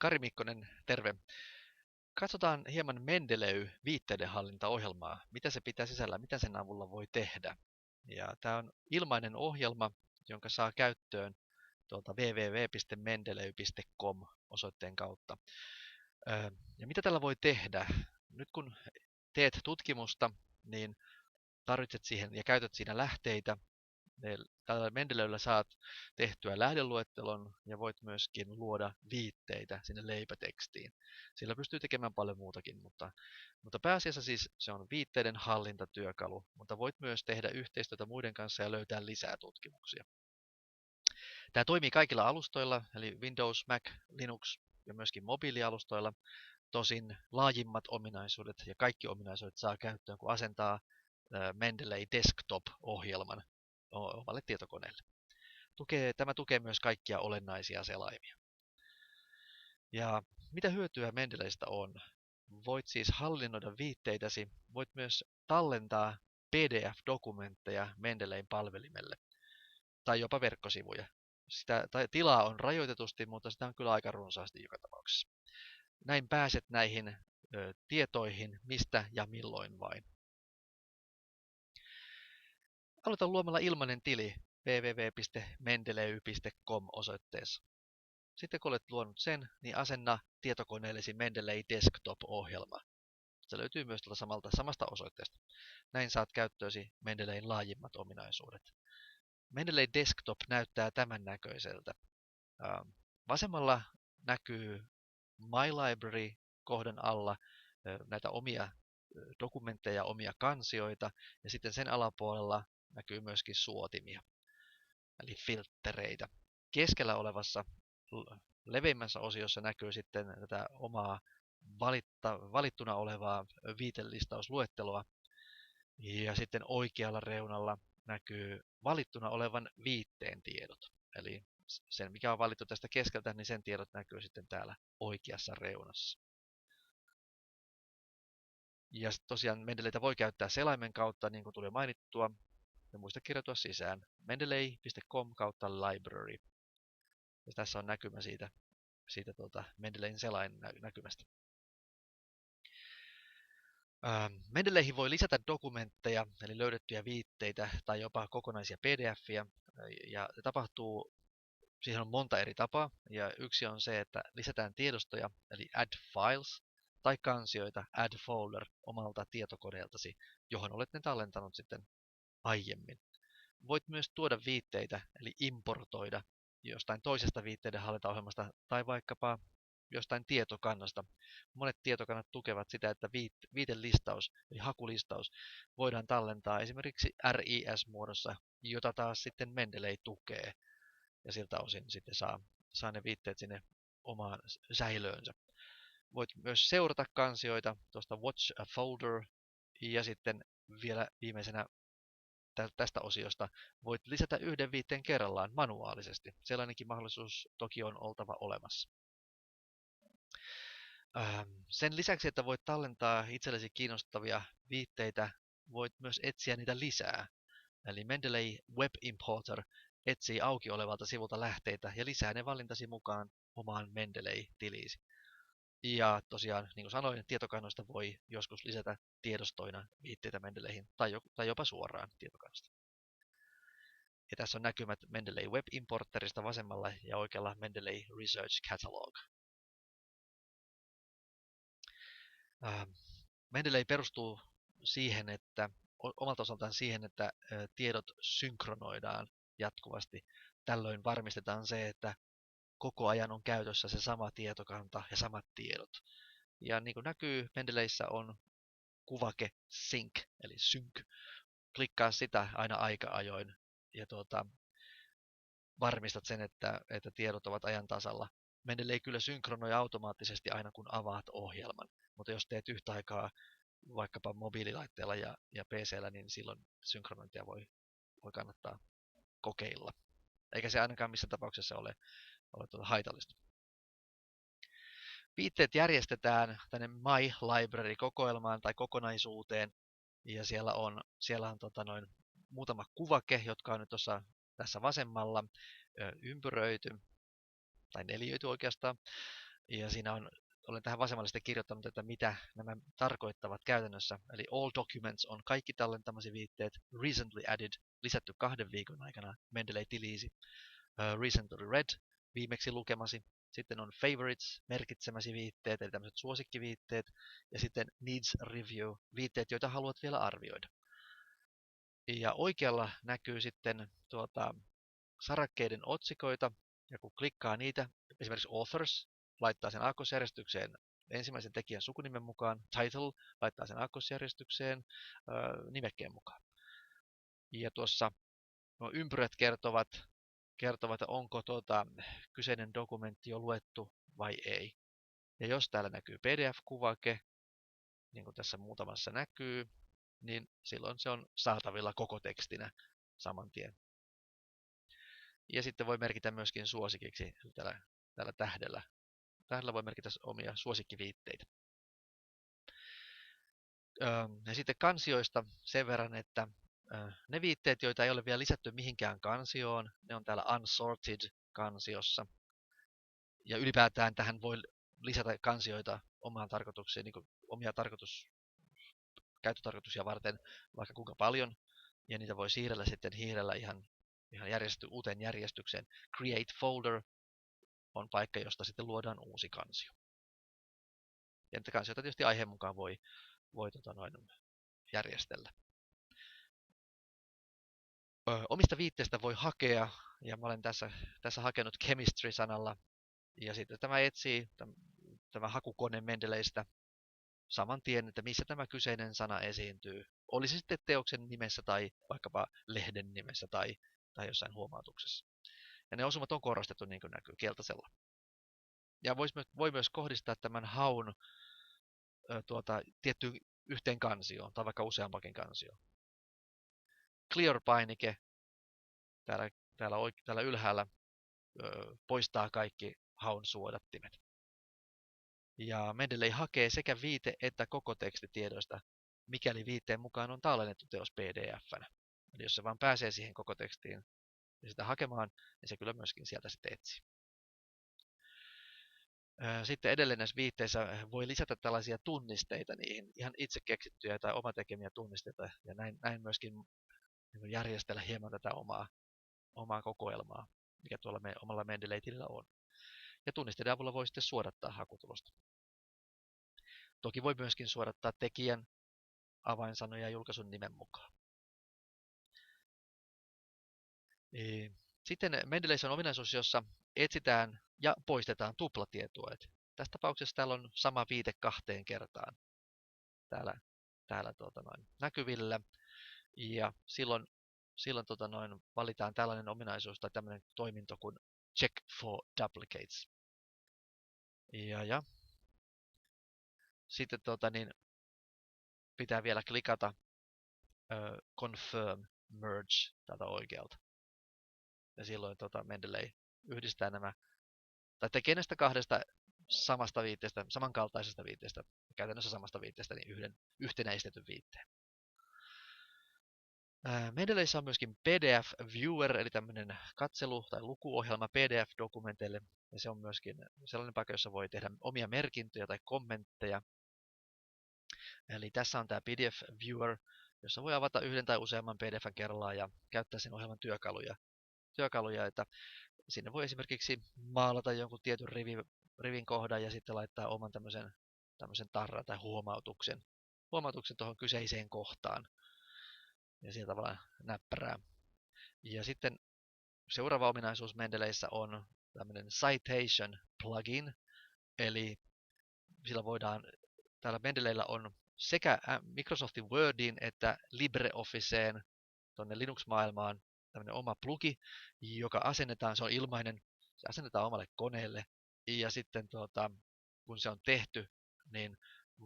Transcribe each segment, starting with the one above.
Kari Mikkonen, terve. Katsotaan hieman Mendeley-viitteidenhallintaohjelmaa. Mitä se pitää sisällä, mitä sen avulla voi tehdä. Ja tämä on ilmainen ohjelma, jonka saa käyttöön tuolta www.mendeley.com osoitteen kautta. Ja mitä tällä voi tehdä? Nyt kun teet tutkimusta, niin tarvitset siihen ja käytät siinä lähteitä. Tällä Mendeleyllä saat tehtyä lähdeluettelon ja voit myöskin luoda viitteitä sinne leipätekstiin. Sillä pystyy tekemään paljon muutakin, mutta pääasiassa siis se on viitteiden hallintatyökalu, mutta voit myös tehdä yhteistyötä muiden kanssa ja löytää lisää tutkimuksia. Tämä toimii kaikilla alustoilla, eli Windows, Mac, Linux ja myöskin mobiilialustoilla. Tosin laajimmat ominaisuudet ja kaikki ominaisuudet saa käyttöön, kun asentaa Mendeley Desktop-ohjelman omalle tietokoneelle. Tämä tukee myös kaikkia olennaisia selaimia. Ja mitä hyötyä Mendeleystä on? Voit siis hallinnoida viitteitäsi, voit myös tallentaa PDF-dokumentteja Mendeleyn palvelimelle tai jopa verkkosivuja. Tilaa on rajoitetusti, mutta sitä on kyllä aika runsaasti joka tapauksessa. Näin pääset näihin tietoihin mistä ja milloin vain. Aloita luomalla ilmainen tili www.mendeley.com osoitteessa. Sitten kun olet luonut sen, niin asenna tietokoneellesi Mendeley Desktop-ohjelma. Se löytyy myös tuolta samasta osoitteesta. Näin saat käyttöösi Mendeleyn laajimmat ominaisuudet. Mendeley Desktop näyttää tämän näköiseltä. Vasemmalla näkyy My Library-kohdan alla näitä omia dokumentteja, omia kansioita, ja sitten sen alapuolella näkyy myöskin suotimia, eli filttereitä. Keskellä olevassa leveimmässä osiossa näkyy sitten tätä omaa valittuna olevaa viitelistausluetteloa, ja sitten oikealla reunalla näkyy valittuna olevan viitteen tiedot. Eli sen, mikä on valittu tästä keskeltä, niin sen tiedot näkyy sitten täällä oikeassa reunassa. Ja tosiaan Mendeleytä voi käyttää selaimen kautta, niin kuin tuli mainittua, ja muista kirjautua sisään mendeley.com/library. Ja tässä on näkymä siitä Mendeleyn selain näkymästä. Mendeleyhin voi lisätä dokumentteja, eli löydettyjä viitteitä tai jopa kokonaisia PDF-jä, ja se tapahtuu, siihen on monta eri tapaa, ja yksi on se, että lisätään tiedostoja, eli add files, tai kansioita, add folder, omalta tietokoneeltasi, johon olet ne tallentanut sitten aiemmin. Voit myös tuoda viitteitä, eli importoida jostain toisesta viitteiden hallintaohjelmasta tai vaikkapa jostain tietokannasta. Monet tietokannat tukevat sitä, että viitelistaus, eli hakulistaus, voidaan tallentaa esimerkiksi RIS-muodossa, jota taas sitten Mendeley tukee, ja siltä osin sitten saa ne viitteet sinne omaan säilöönsä. Voit myös seurata kansioita tuosta Watch a Folder, ja sitten vielä viimeisenä tästä osiosta voit lisätä yhden viitteen kerrallaan manuaalisesti. Sellainenkin mahdollisuus toki on oltava olemassa. Sen lisäksi, että voit tallentaa itsellesi kiinnostavia viitteitä, voit myös etsiä niitä lisää. Eli Mendeley Web Importer etsii auki olevalta sivulta lähteitä ja lisää ne valintasi mukaan omaan Mendeley-tiliisi. Ja tosiaan, niin kuin sanoin, tietokannoista voi joskus lisätä tiedostoina viitteitä Mendeleyhin tai jopa suoraan tietokannasta. Ja tässä on näkymät Mendeley Web Importerista vasemmalla ja oikealla Mendeley Research Catalog. Mendeley perustuu siihen, että omalta osaltaan siihen, että tiedot synkronoidaan jatkuvasti. Tällöin varmistetaan se, että koko ajan on käytössä se sama tietokanta ja samat tiedot. Ja niin kuin näkyy, Mendeleyssä on kuvake sync, eli sync. Klikkaa sitä aina aika ajoin ja varmistat sen, että tiedot ovat ajan tasalla. Mendeley kyllä synkronoi automaattisesti aina kun avaat ohjelman, mutta jos teet yhtä aikaa vaikkapa mobiililaitteella ja PC:llä, niin silloin synkronointia voi kannattaa kokeilla. Eikä se ainakaan missään tapauksessa ole haitallista. Viitteet järjestetään tänne My Library-kokoelmaan tai kokonaisuuteen, ja siellä on muutama kuvake, jotka on nyt tässä vasemmalla ympyröity, tai neliöity oikeastaan, Ja siinä olen tähän vasemmalle sitten kirjoittanut, että mitä nämä tarkoittavat käytännössä. Eli all documents on kaikki tallentamasi viitteet, recently added, lisätty 2 viikon aikana, Mendeley-tiliisi, recently read, viimeksi lukemasi, sitten on favorites, merkitsemäsi viitteet, eli tämmöiset suosikkiviitteet, ja sitten needs review, viitteet, joita haluat vielä arvioida. Ja oikealla näkyy sitten sarakkeiden otsikoita, ja kun klikkaa niitä, esimerkiksi authors, laittaa sen aakkosjärjestykseen ensimmäisen tekijän sukunimen mukaan, title, laittaa sen aakkosjärjestykseen nimekkeen mukaan. Ja tuossa nuo ympyrät kertovat, onko kyseinen dokumentti jo luettu vai ei. Ja jos täällä näkyy PDF-kuvake, niin kuin tässä muutamassa näkyy, niin silloin se on saatavilla koko tekstinä saman tien. Ja sitten voi merkitä myöskin suosikiksi tällä tähdellä. Tähdellä voi merkitä omia suosikkiviitteitä. Ja sitten kansioista sen verran, että ne viitteet, joita ei ole vielä lisätty mihinkään kansioon, ne on täällä Unsorted-kansiossa. Ja ylipäätään tähän voi lisätä kansioita omaan tarkoitukseen, niin kuin omia käyttötarkoituksia varten vaikka kuinka paljon. Ja niitä voi siirrellä ihan uuteen järjestykseen. Create folder on paikka, josta sitten luodaan uusi kansio. Ja niitä kansioita tietysti aiheen mukaan voi järjestellä. Omista viitteistä voi hakea, ja mä olen tässä hakenut chemistry-sanalla, ja sitten tämä etsii tämä hakukone Mendeleystä saman tien, että missä tämä kyseinen sana esiintyy. Olisi sitten teoksen nimessä tai vaikkapa lehden nimessä tai jossain huomautuksessa. Ja ne osumat on korostettu niin kuin näkyy keltaisella. Ja voi myös kohdistaa tämän haun tiettyyn yhteen kansioon tai vaikka useampakin kansioon. Clear-painike täällä ylhäällä poistaa kaikki haun suodattimet. Ja Mendeley hakee sekä viite- että koko tekstitiedoista, mikäli viitteen mukaan on tallennettu teos PDF-nä. Eli jos se vaan pääsee siihen koko tekstiin ja sitä hakemaan, niin se kyllä myöskin sieltä sitten etsii. Sitten edelleen näissä viitteissä voi lisätä tällaisia tunnisteita niihin, ihan itse keksittyjä tai omatekemiä tunnisteita, ja näin myöskin järjestellä hieman tätä omaa kokoelmaa, mikä tuolla omalla Mendeley-tilillä on. Ja tunnisteiden avulla voi sitten suodattaa hakutulosta. Toki voi myöskin suodattaa tekijän, avainsanoja ja julkaisun nimen mukaan. Sitten Mendeleyssä on ominaisuus, jossa etsitään ja poistetaan tuplatietoa. Tässä tapauksessa täällä on sama viite 2 kertaan täällä näkyvillä. Ja silloin valitaan tällainen ominaisuus tai tämmöinen toiminto kuin check for duplicates. Ja sitten pitää vielä klikata confirm merge täältä oikealta. Ja silloin Mendeley yhdistää nämä, tai tekee näistä 2 samasta viitteestä, samankaltaisesta viitteestä, käytännössä samasta viitteestä, niin yhden yhtenäistetyn viitteen. Mendeleyssä on myöskin PDF Viewer, eli tämmöinen katselu- tai lukuohjelma PDF-dokumenteille, ja se on myöskin sellainen paikka, jossa voi tehdä omia merkintöjä tai kommentteja. Eli tässä on tämä PDF Viewer, jossa voi avata yhden tai useamman PDF:n kerrallaan ja käyttää sen ohjelman työkaluja, että sinne voi esimerkiksi maalata jonkun tietyn rivin kohdan ja sitten laittaa oman tämmöisen tarran tai huomautuksen tuohon kyseiseen kohtaan. Ja sillä tavalla näppärää. Ja sitten seuraava ominaisuus Mendeleyssä on tämmöinen citation plugin, eli sillä täällä Mendeleyllä on sekä Microsoftin Wordiin että LibreOfficeen tuonne Linux-maailmaan tämmöinen oma plugi, joka asennetaan, se on ilmainen, se asennetaan omalle koneelle, ja sitten kun se on tehty, niin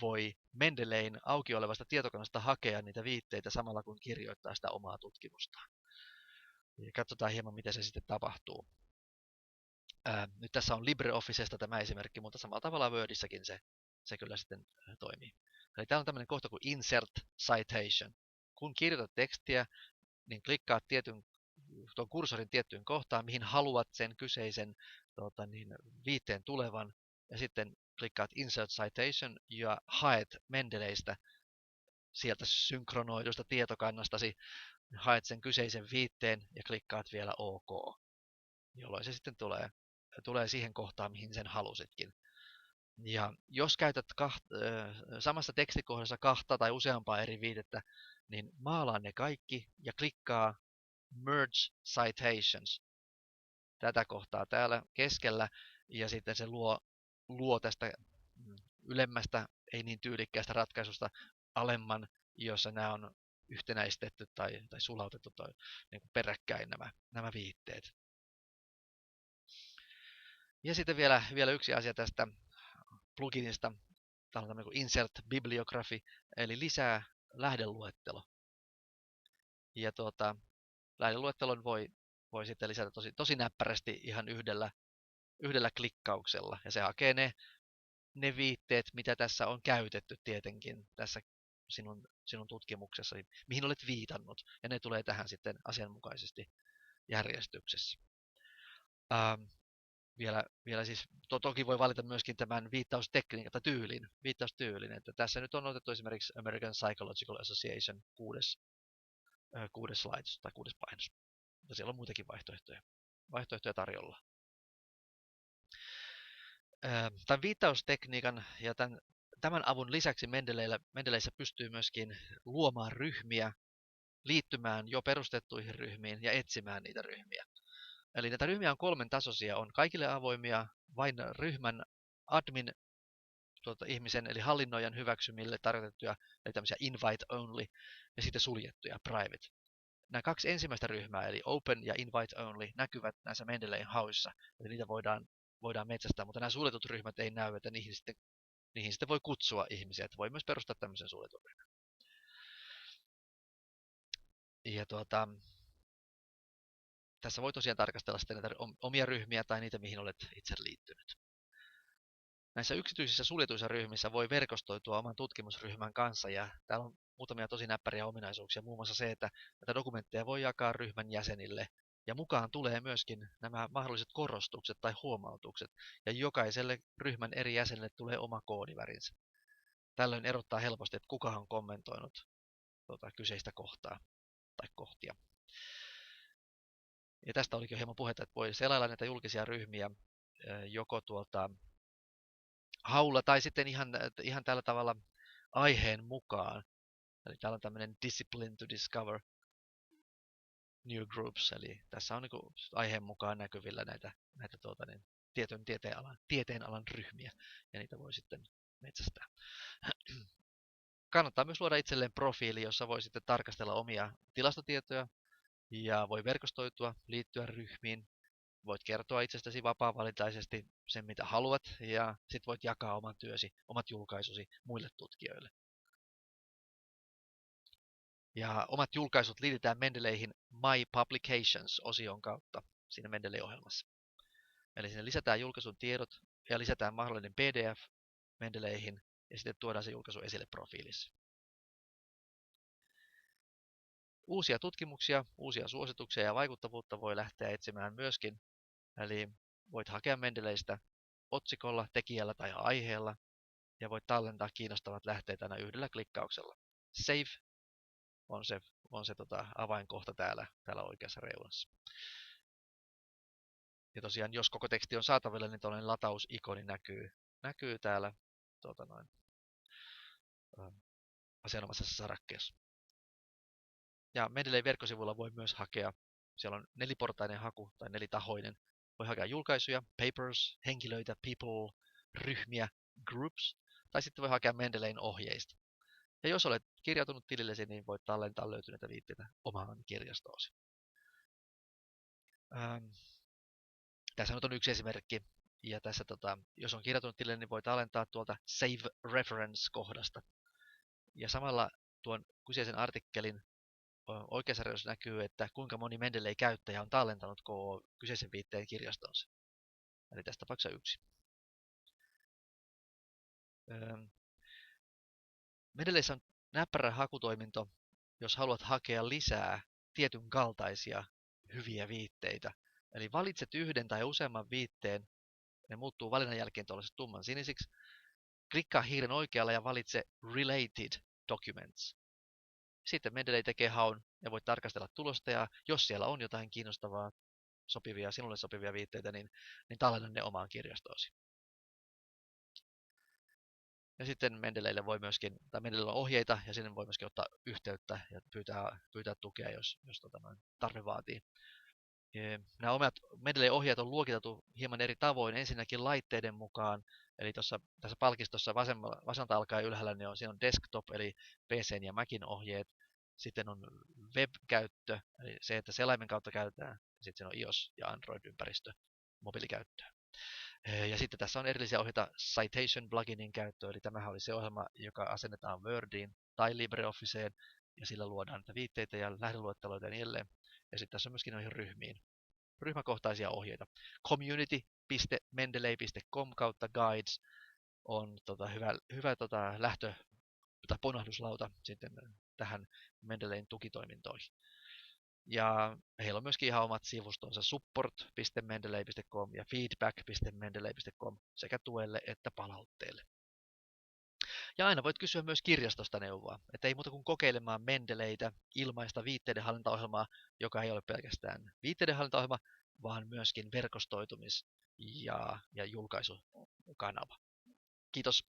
voi Mendeleyn auki olevasta tietokoneesta hakea niitä viitteitä samalla kun kirjoittaa sitä omaa tutkimustaan. Ja katsotaan hieman, miten se sitten tapahtuu. Nyt tässä on LibreOfficesta tämä esimerkki, mutta samalla tavalla Wordissakin se kyllä sitten toimii. Eli täällä on tämmöinen kohta kuin Insert Citation. Kun kirjoitat tekstiä, niin klikkaat tuon kursorin tiettyyn kohtaan, mihin haluat sen kyseisen viitteen tulevan, ja sitten klikkaat Insert Citation ja haet Mendeleistä sieltä synkronoidusta tietokannastasi, haet sen kyseisen viitteen ja klikkaat vielä OK, jolloin se sitten tulee siihen kohtaan, mihin sen halusitkin. Ja jos käytät samassa tekstikohdassa kahta tai useampaa eri viitettä, niin maalaa ne kaikki ja klikkaa Merge Citations tätä kohtaa täällä keskellä, ja sitten se luo tästä ylemmästä, ei niin tyylikkäästä ratkaisusta alemman, jossa nämä on yhtenäistetty tai sulautettu tai niin kuin peräkkäin nämä viitteet. Ja sitten vielä yksi asia tästä pluginista, tämä on kuin Insert Bibliography, eli lisää lähdeluettelo. Ja lähdeluettelon voi sitten lisätä tosi näppärästi ihan yhdellä klikkauksella, ja se hakee ne viitteet, mitä tässä on käytetty tietenkin tässä sinun tutkimuksessa, mihin olet viitannut, ja ne tulee tähän sitten asianmukaisesti järjestyksessä. Vielä siis toki voi valita myöskin tämän viittaustekniikan tai viittaustyylin, että tässä nyt on otettu esimerkiksi American Psychological Association 6. Slides tai 6. painos. Ja siellä on muitakin vaihtoehtoja tarjolla. Tämän viittaustekniikan ja tämän avun lisäksi Mendeleissä pystyy myöskin luomaan ryhmiä, liittymään jo perustettuihin ryhmiin ja etsimään niitä ryhmiä. Eli näitä ryhmiä on 3 tasoisia, on kaikille avoimia, vain ryhmän admin ihmisen eli hallinnoijan hyväksymille tarkoitettuja, eli tämmöisiä invite only, ja sitten suljettuja private. Nämä 2 ensimmäistä ryhmää, eli open ja invite only, näkyvät näissä Mendelein hauissa, eli niitä voidaan metsästää, mutta nämä suljetut ryhmät ei näy, että niihin sitten voi kutsua ihmisiä, että voi myös perustaa tämmöisen suljetun ryhmän. Ja tässä voi tosiaan tarkastella sitten näitä omia ryhmiä tai niitä, mihin olet itse liittynyt. Näissä yksityisissä suljetuissa ryhmissä voi verkostoitua oman tutkimusryhmän kanssa, ja täällä on muutamia tosi näppäriä ominaisuuksia, muun muassa se, että näitä dokumentteja voi jakaa ryhmän jäsenille, ja mukaan tulee myöskin nämä mahdolliset korostukset tai huomautukset, ja jokaiselle ryhmän eri jäsenelle tulee oma koodivärinsä. Tällöin erottaa helposti, että kuka on kommentoinut kyseistä kohtaa tai kohtia. Ja tästä olikin jo hieman puhetta, että voi selailla näitä julkisia ryhmiä joko haulla tai sitten ihan tällä tavalla aiheen mukaan. Eli täällä on tämmöinen Discipline to Discover New Groups, eli tässä on niin aiheen mukaan näkyvillä näitä tieteenalan ryhmiä, ja niitä voi sitten metsästää. Kannattaa myös luoda itselleen profiili, jossa voi sitten tarkastella omia tilastotietoja, ja voi verkostoitua, liittyä ryhmiin. Voit kertoa itsestäsi vapaa-valintaisesti sen, mitä haluat, ja sitten voit jakaa oman työsi, omat julkaisusi muille tutkijoille. Ja omat julkaisut liitetään Mendeleihin My Publications-osion kautta siinä Mendeley-ohjelmassa. Eli sinne lisätään julkaisun tiedot ja lisätään mahdollinen PDF Mendeleihin, ja sitten tuodaan se julkaisu esille profiilissa. Uusia tutkimuksia, uusia suosituksia ja vaikuttavuutta voi lähteä etsimään myöskin. Eli voit hakea Mendeleistä otsikolla, tekijällä tai aiheella, ja voit tallentaa kiinnostavat lähteet aina yhdellä klikkauksella. Save on se avainkohta täällä oikeassa reunassa. Ja tosiaan, jos koko teksti on saatavilla, niin tuollainen latausikoni näkyy täällä asianomaisessa sarakkeessa. Ja Mendeley verkkosivuilla voi myös hakea, siellä on neliportainen haku tai nelitahoinen. Voi hakea julkaisuja, papers, henkilöitä, people, ryhmiä, groups, tai sitten voi hakea Mendelein ohjeista. Ja jos olet kirjautunut tilillesi, niin voit tallentaa löytyneitä viitteitä omaan kirjastoosi. Tässä nyt on yksi esimerkki. Ja tässä, jos on kirjautunut tilille, niin voi tallentaa tuolta Save Reference-kohdasta. Ja samalla tuon kyseisen artikkelin oikeassa reunassa näkyy, että kuinka moni Mendeley-käyttäjä on tallentanut kyseisen viitteen kirjastonsa. Eli tässä tapauksessa 1. Mendeleissä on näppärä hakutoiminto, jos haluat hakea lisää tietyn kaltaisia hyviä viitteitä. Eli valitset yhden tai useamman viitteen ne muuttuu valinnan jälkeen tuollaiseksi tumman sinisiksi. Klikkaa hiiren oikealla ja valitse Related Documents. Sitten Mendeley tekee haun ja voit tarkastella tulosta, ja jos siellä on jotain kiinnostavaa, sinulle sopivia viitteitä, niin tallenna ne omaan kirjastoosi. Ja sitten Mendeleylle voi myöskin, tai Mendeleyllä on ohjeita, ja sinne voi myöskin ottaa yhteyttä ja pyytää tukea, jos tarve vaatii. Nämä omat Mendeley-ohjeet on luokiteltu hieman eri tavoin. Ensinnäkin laitteiden mukaan, eli tässä palkistossa vasenta alkaa ylhäällä, niin siinä on desktop, eli PC:n ja Macin ohjeet. Sitten on web-käyttö, eli se, että selaimen kautta käytetään. Sitten siinä on iOS- ja Android-ympäristö mobiilikäyttöön. Ja sitten tässä on erillisiä ohjeita Citation pluginin käyttöön, eli tämähän oli se ohjelma, joka asennetaan Wordiin tai LibreOfficeen, ja sillä luodaan näitä viitteitä ja lähdeluetteloita ja niin edelleen. Ja sitten tässä on myöskin noihin ryhmäkohtaisia ohjeita. Community.mendeley.com kautta guides on hyvä lähtö tai ponnahduslauta sitten tähän Mendeleyn tukitoimintoihin. Ja heillä on myöskin ihan omat sivustonsa support.mendeley.com ja feedback.mendeley.com sekä tuelle että palautteelle. Ja aina voit kysyä myös kirjastosta neuvoa, että ei muuta kuin kokeilemaan Mendeleytä, ilmaista viitteidenhallintaohjelmaa, joka ei ole pelkästään viitteidenhallintaohjelma, vaan myöskin verkostoitumis- ja julkaisukanava. Kiitos.